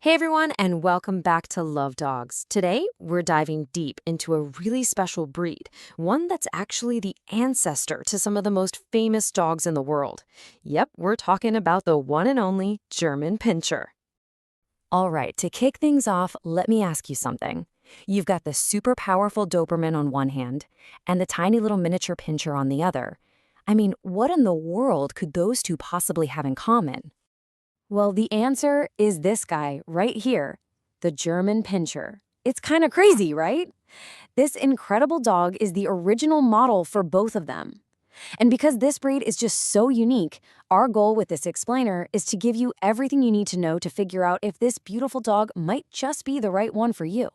Hey everyone, and welcome back to Love Dogs. Today, we're diving deep into a really special breed, one that's actually the ancestor to some of the most famous dogs in the world. Yep, we're talking about the one and only German Pinscher. All right, to kick things off, let me ask you something. You've got the super powerful Doberman on one hand and the tiny little miniature Pinscher on the other. I mean, what in the world could those two possibly have in common? Well, the answer is this guy right here, the German Pinscher. It's kind of crazy, right? This incredible dog is the original model for both of them. And because this breed is just so unique, our goal with this explainer is to give you everything you need to know to figure out if this beautiful dog might just be the right one for you.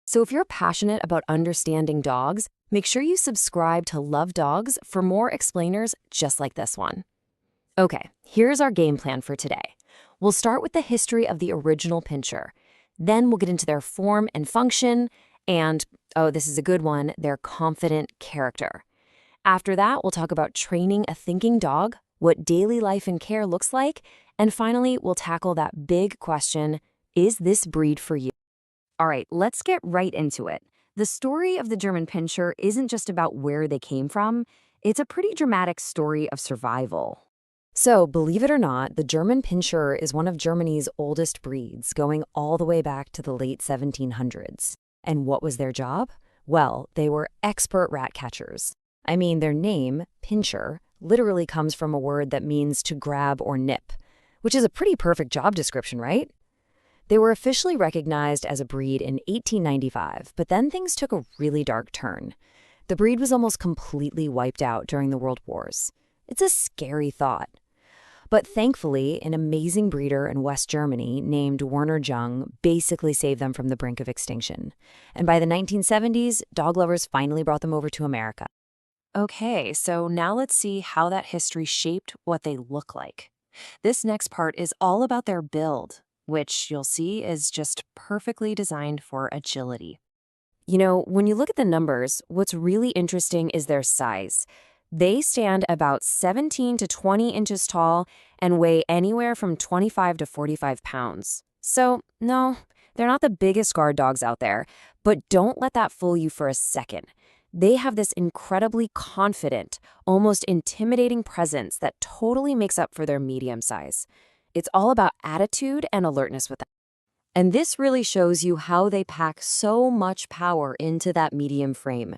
So if you're passionate about understanding dogs, make sure you subscribe to Love Dogs for more explainers just like this one. Okay, here's our game plan for today. We'll start with the history of the original Pinscher. Then we'll get into their form and function, and, oh, this is a good one, their confident character. After that, we'll talk about training a thinking dog, what daily life and care looks like, and finally, we'll tackle that big question, is this breed for you? All right, let's get right into it. The story of the German Pinscher isn't just about where they came from, it's a pretty dramatic story of survival. So, believe it or not, the German Pinscher is one of Germany's oldest breeds, going all the way back to the late 1700s. And what was their job? Well, they were expert rat catchers. I mean, their name, Pinscher, literally comes from a word that means to grab or nip, which is a pretty perfect job description, right? They were officially recognized as a breed in 1895, but then things took a really dark turn. The breed was almost completely wiped out during the World Wars. It's a scary thought. But thankfully, an amazing breeder in West Germany named Werner Jung basically saved them from the brink of extinction. And by the 1970s, dog lovers finally brought them over to America. Okay, so now let's see how that history shaped what they look like. This next part is all about their build, which you'll see is just perfectly designed for agility. You know, when you look at the numbers, what's really interesting is their size. They stand about 17 to 20 inches tall and weigh anywhere from 25 to 45 pounds. So, no, they're not the biggest guard dogs out there, but don't let that fool you for a second. They have this incredibly confident, almost intimidating presence that totally makes up for their medium size. It's all about attitude and alertness with them. And this really shows you how they pack so much power into that medium frame.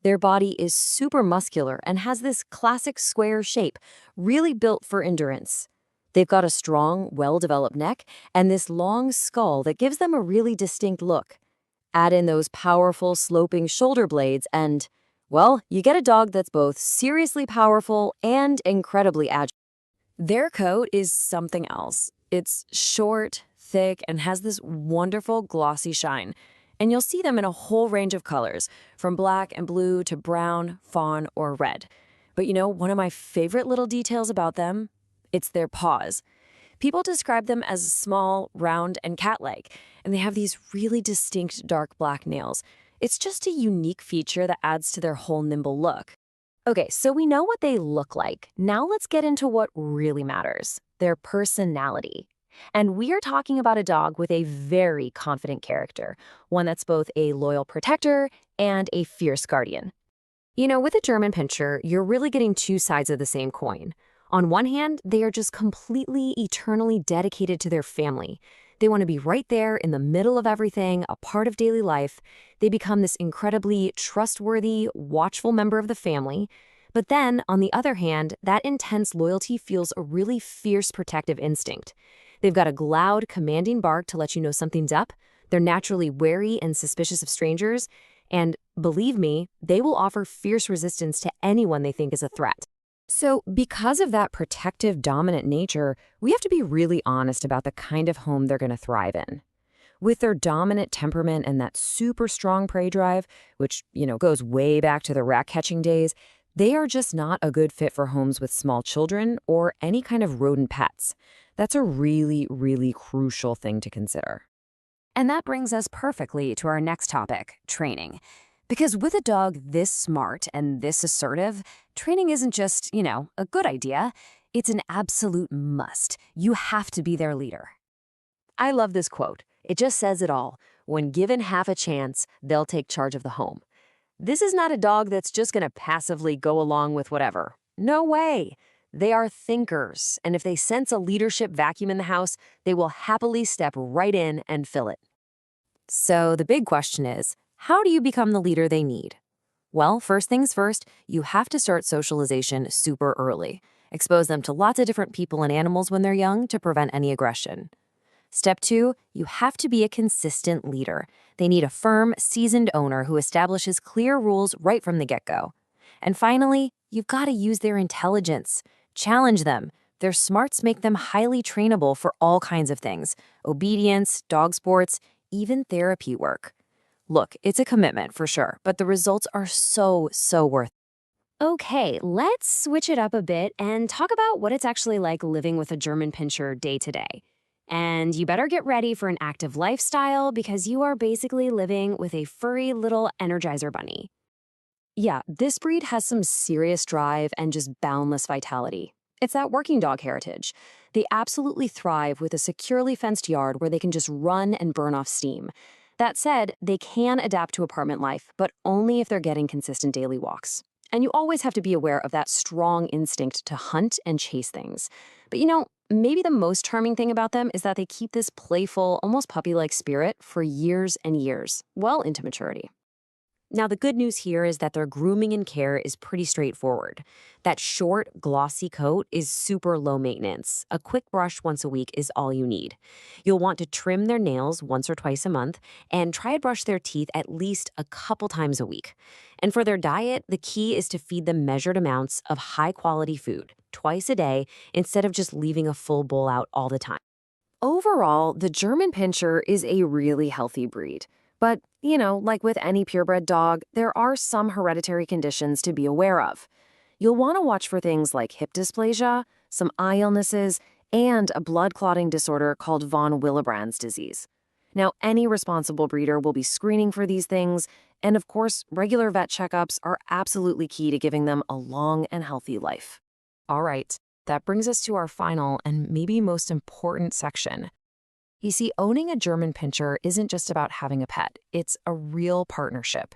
Their body is super muscular and has this classic square shape, really built for endurance. They've got a strong, well-developed neck and this long skull that gives them a really distinct look. Add in those powerful, sloping shoulder blades and, well, you get a dog that's both seriously powerful and incredibly agile. Their coat is something else. It's short, thick, and has this wonderful glossy shine. And you'll see them in a whole range of colors, from black and blue to brown, fawn, or red. But you know, one of my favorite little details about them? It's their paws. People describe them as small, round, and cat-like, and they have these really distinct dark black nails. It's just a unique feature that adds to their whole nimble look. Okay, so we know what they look like. Now let's get into what really matters, their personality. And we are talking about a dog with a very confident character, one that's both a loyal protector and a fierce guardian. You know, with a German Pinscher, you're really getting two sides of the same coin. On one hand, they are just completely, eternally dedicated to their family. They want to be right there in the middle of everything, a part of daily life. They become this incredibly trustworthy, watchful member of the family. But then, on the other hand, that intense loyalty fuels a really fierce protective instinct. They've got a loud, commanding bark to let you know something's up. They're naturally wary and suspicious of strangers. And believe me, they will offer fierce resistance to anyone they think is a threat. So because of that protective, dominant nature, we have to be really honest about the kind of home they're going to thrive in. With their dominant temperament and that super strong prey drive, which, goes way back to the rat catching days, they are just not a good fit for homes with small children or any kind of rodent pets. That's a really, really crucial thing to consider. And that brings us perfectly to our next topic, training. Because with a dog this smart and this assertive, training isn't just, a good idea. It's an absolute must. You have to be their leader. I love this quote. It just says it all. When given half a chance, they'll take charge of the home. This is not a dog that's just going to passively go along with whatever. No way. They are thinkers, and if they sense a leadership vacuum in the house, they will happily step right in and fill it. So the big question is, how do you become the leader they need? Well, first things first, you have to start socialization super early. Expose them to lots of different people and animals when they're young to prevent any aggression. Step 2, you have to be a consistent leader. They need a firm, seasoned owner who establishes clear rules right from the get-go. And finally, you've got to use their intelligence. Challenge them. Their smarts make them highly trainable for all kinds of things: obedience, dog sports, even therapy work. Look, it's a commitment for sure, but the results are so worth it. Okay, let's switch it up a bit and talk about what it's actually like living with a German Pinscher day to day. And you better get ready for an active lifestyle because you are basically living with a furry little Energizer bunny. Yeah, this breed has some serious drive and just boundless vitality. It's that working dog heritage. They absolutely thrive with a securely fenced yard where they can just run and burn off steam. That said, they can adapt to apartment life, but only if they're getting consistent daily walks. And you always have to be aware of that strong instinct to hunt and chase things. But maybe the most charming thing about them is that they keep this playful, almost puppy-like spirit for years and years, well into maturity. Now, the good news here is that their grooming and care is pretty straightforward. That short, glossy coat is super low maintenance. A quick brush once a week is all you need. You'll want to trim their nails once or twice a month and try to brush their teeth at least a couple times a week. And for their diet, the key is to feed them measured amounts of high-quality food twice a day instead of just leaving a full bowl out all the time. Overall, the German Pinscher is a really healthy breed. But, like with any purebred dog, there are some hereditary conditions to be aware of. You'll want to watch for things like hip dysplasia, some eye illnesses, and a blood clotting disorder called von Willebrand's disease. Now, any responsible breeder will be screening for these things, and of course, regular vet checkups are absolutely key to giving them a long and healthy life. All right, that brings us to our final and maybe most important section. You see, owning a German Pinscher isn't just about having a pet. It's a real partnership.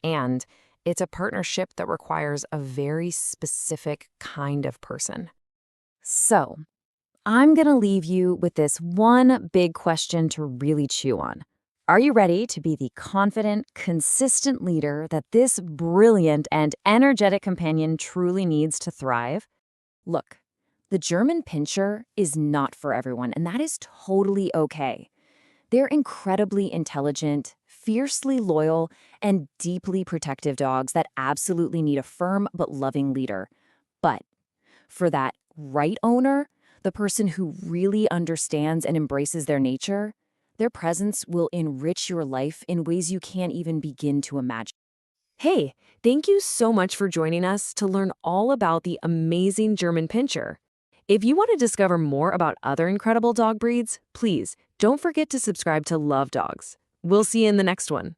And it's a partnership that requires a very specific kind of person. So, I'm going to leave you with this one big question to really chew on. Are you ready to be the confident, consistent leader that this brilliant and energetic companion truly needs to thrive? Look, the German Pinscher is not for everyone, and that is totally okay. They're incredibly intelligent, fiercely loyal, and deeply protective dogs that absolutely need a firm but loving leader. But for that right owner, the person who really understands and embraces their nature, their presence will enrich your life in ways you can't even begin to imagine. Hey, thank you so much for joining us to learn all about the amazing German Pinscher. If you want to discover more about other incredible dog breeds, please don't forget to subscribe to Love Dogs. We'll see you in the next one.